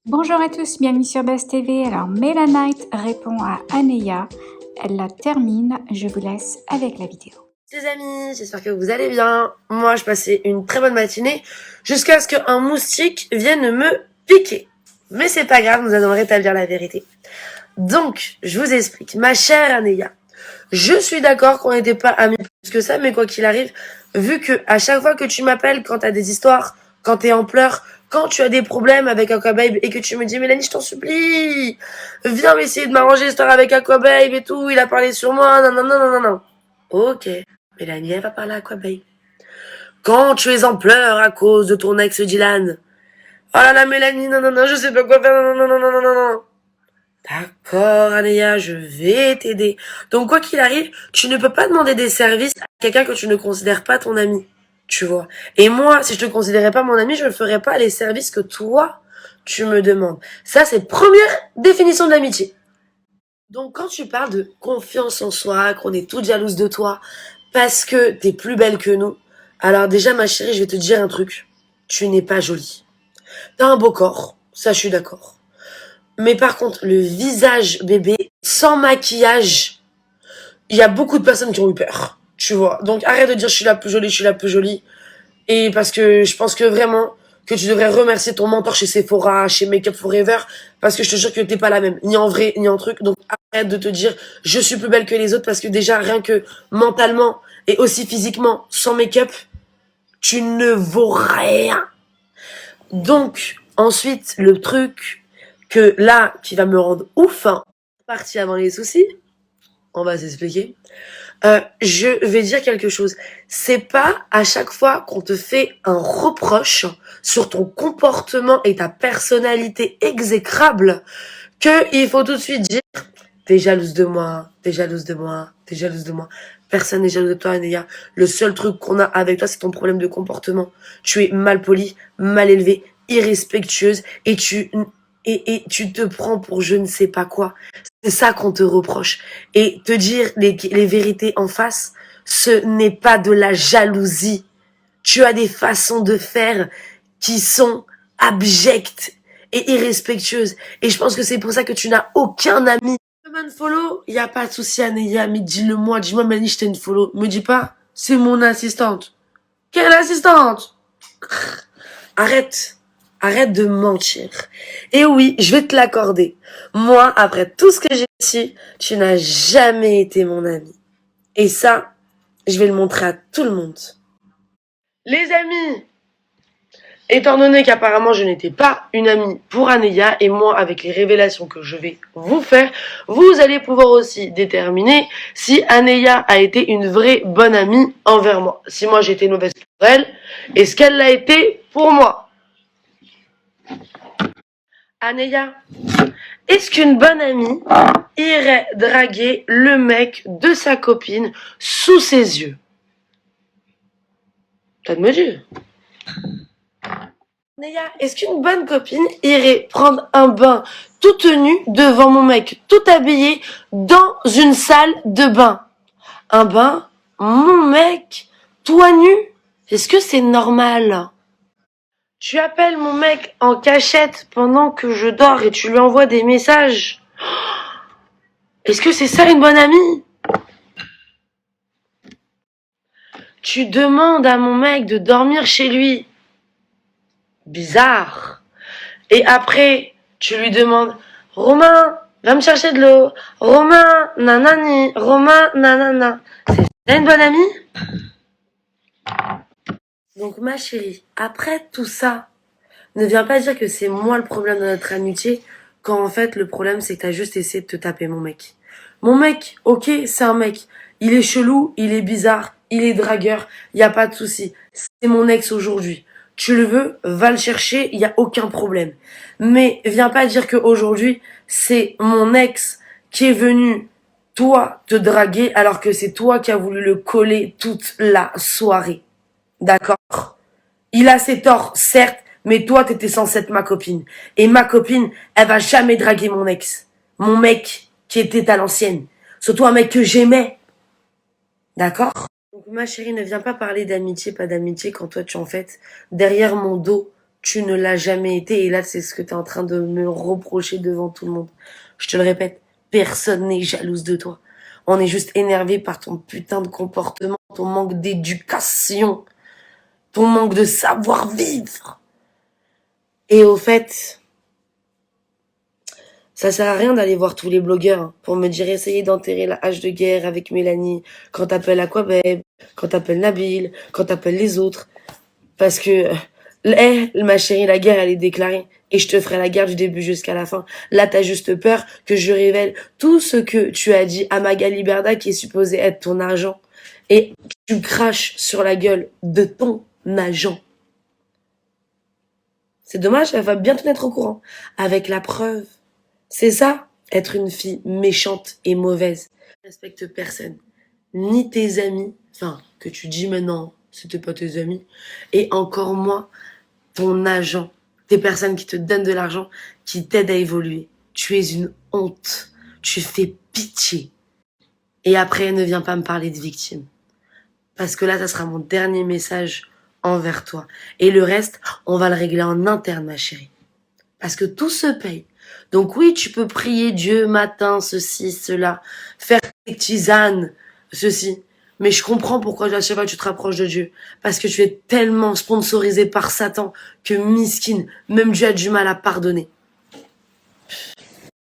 Bonjour à tous, bienvenue sur Buzz TV. Alors, Melanite répond à Aneya. Elle la termine. Je vous laisse avec la vidéo. Les amis, j'espère que vous allez bien. Moi, je passais une très bonne matinée jusqu'à ce qu'un moustique vienne me piquer. Mais c'est pas grave, nous allons rétablir la vérité. Donc, je vous explique. Ma chère Aneya, je suis d'accord qu'on n'était pas amis plus que ça, mais quoi qu'il arrive, vu que à chaque fois que tu m'appelles quand t'as des histoires, quand t'es en pleurs, quand tu as des problèmes avec Aquababe et que tu me dis Mélanie, je t'en supplie, viens essayer de m'arranger l'histoire avec Aquababe et tout, il a parlé sur moi, non, non, non, non, non, non. Ok, Mélanie, elle va parler à Aquababe. Quand tu es en pleurs à cause de ton ex Dylan. Oh là là, Mélanie, non, non, non, je sais pas quoi faire, non, non, non, non, non, non, non. D'accord, Anéa, je vais t'aider. Donc, quoi qu'il arrive, tu ne peux pas demander des services à quelqu'un que tu ne considères pas ton ami. Tu vois. Et moi, si je te considérais pas mon ami, je ne ferais pas les services que toi, tu me demandes. Ça, c'est première définition de l'amitié. Donc, quand tu parles de confiance en soi, qu'on est toutes jalouses de toi, parce que t'es plus belle que nous, alors déjà, ma chérie, je vais te dire un truc. Tu n'es pas jolie. T'as un beau corps, ça je suis d'accord. Mais par contre, le visage bébé, sans maquillage, il y a beaucoup de personnes qui ont eu peur. Tu vois. Donc arrête de dire je suis la plus jolie, je suis la plus jolie. Et parce que je pense que vraiment que tu devrais remercier ton mentor chez Sephora, chez Makeup Forever, parce que je te jure que t'es pas la même, ni en vrai, ni en truc. Donc arrête de te dire je suis plus belle que les autres, parce que déjà rien que mentalement et aussi physiquement, sans make-up, tu ne vaux rien. Donc ensuite, le truc que là, qui va me rendre ouf, hein, parti avant les soucis, on va s'expliquer. Je vais dire quelque chose. C'est pas à chaque fois qu'on te fait un reproche sur ton comportement et ta personnalité exécrable que il faut tout de suite dire t'es jalouse de moi, t'es jalouse de moi, t'es jalouse de moi. Personne n'est jaloux de toi, Anéa. Le seul truc qu'on a avec toi, c'est ton problème de comportement. Tu es mal polie, mal élevée, irrespectueuse et tu te prends pour je ne sais pas quoi. C'est ça qu'on te reproche. Et te dire les vérités en face, ce n'est pas de la jalousie. Tu as des façons de faire qui sont abjectes et irrespectueuses. Et je pense que c'est pour ça que tu n'as aucun ami. Un follow, y a pas de souci, Anéa, mais dis-le moi, dis-moi, Mélanie, je t'ai une follow. Me dis pas, c'est mon assistante. Quelle assistante? Arrête. Arrête de mentir. Et oui, je vais te l'accorder. Moi, après tout ce que j'ai dit, tu n'as jamais été mon ami. Et ça, je vais le montrer à tout le monde. Les amis, étant donné qu'apparemment je n'étais pas une amie pour Anéa, et moi avec les révélations que je vais vous faire, vous allez pouvoir aussi déterminer si Anéa a été une vraie bonne amie envers moi. Si moi j'ai été une mauvaise pour elle, et ce qu'elle l'a été pour moi. Anéa, est-ce qu'une bonne amie irait draguer le mec de sa copine sous ses yeux? T'as de me dire. Anéa, est-ce qu'une bonne copine irait prendre un bain toute nue devant mon mec tout habillé dans une salle de bain? Un bain? Mon mec? Toi nu? Est-ce que c'est normal? Tu appelles mon mec en cachette pendant que je dors et tu lui envoies des messages? Est-ce que c'est ça une bonne amie? Tu demandes à mon mec de dormir chez lui. Bizarre. Et après, tu lui demandes, Romain, va me chercher de l'eau. Romain, nanani. Romain, nanana. C'est ça une bonne amie? Donc ma chérie, après tout ça, ne viens pas dire que c'est moi le problème de notre amitié, quand en fait le problème c'est que t'as juste essayé de te taper mon mec. Mon mec, ok, c'est un mec. Il est chelou, il est bizarre, il est dragueur, y a pas de souci. C'est mon ex aujourd'hui. Tu le veux, va le chercher, y a aucun problème. Mais viens pas dire que aujourd'hui c'est mon ex qui est venu toi te draguer alors que c'est toi qui as voulu le coller toute la soirée. D'accord? Il a ses torts, certes, mais toi, t'étais censée être ma copine. Et ma copine, elle va jamais draguer mon ex. Mon mec, qui était à l'ancienne. Surtout un mec que j'aimais. D'accord? Donc, ma chérie, ne viens pas parler d'amitié, pas d'amitié, quand toi, tu en fait, derrière mon dos, Tu ne l'as jamais été et là, c'est ce que tu es en train de me reprocher devant tout le monde. Je te le répète, personne n'est jalouse de toi. On est juste énervé par ton putain de comportement, ton manque d'éducation, ton manque de savoir-vivre. Et au fait, ça sert à rien d'aller voir tous les blogueurs pour me dire essayez d'enterrer la hache de guerre avec Mélanie quand t'appelles Aquababe, quand t'appelles Nabil, quand t'appelles les autres. Parce que, ma chérie, la guerre, elle est déclarée. Et je te ferai la guerre du début jusqu'à la fin. Là, t'as juste peur que je révèle tout ce que tu as dit à Magali Berda qui est supposé être ton agent. Et tu craches sur la gueule de ton agent. C'est dommage, elle va bientôt être au courant. Avec la preuve. C'est ça, être une fille méchante et mauvaise. Je respecte personne. Ni tes amis, enfin, que tu dis maintenant, c'était pas tes amis, et encore moins ton agent, des personnes qui te donnent de l'argent, qui t'aident à évoluer. Tu es une honte. Tu fais pitié. Et après, ne viens pas me parler de victime. Parce que là, ça sera mon dernier message envers toi. Et le reste, on va le régler en interne, ma chérie. Parce que tout se paye. Donc oui, tu peux prier Dieu matin, ceci, cela, faire tes tisanes, ceci. Mais je comprends pourquoi à chaque fois tu te rapproches de Dieu. Parce que tu es tellement sponsorisé par Satan que miskine, même Dieu a du mal à pardonner.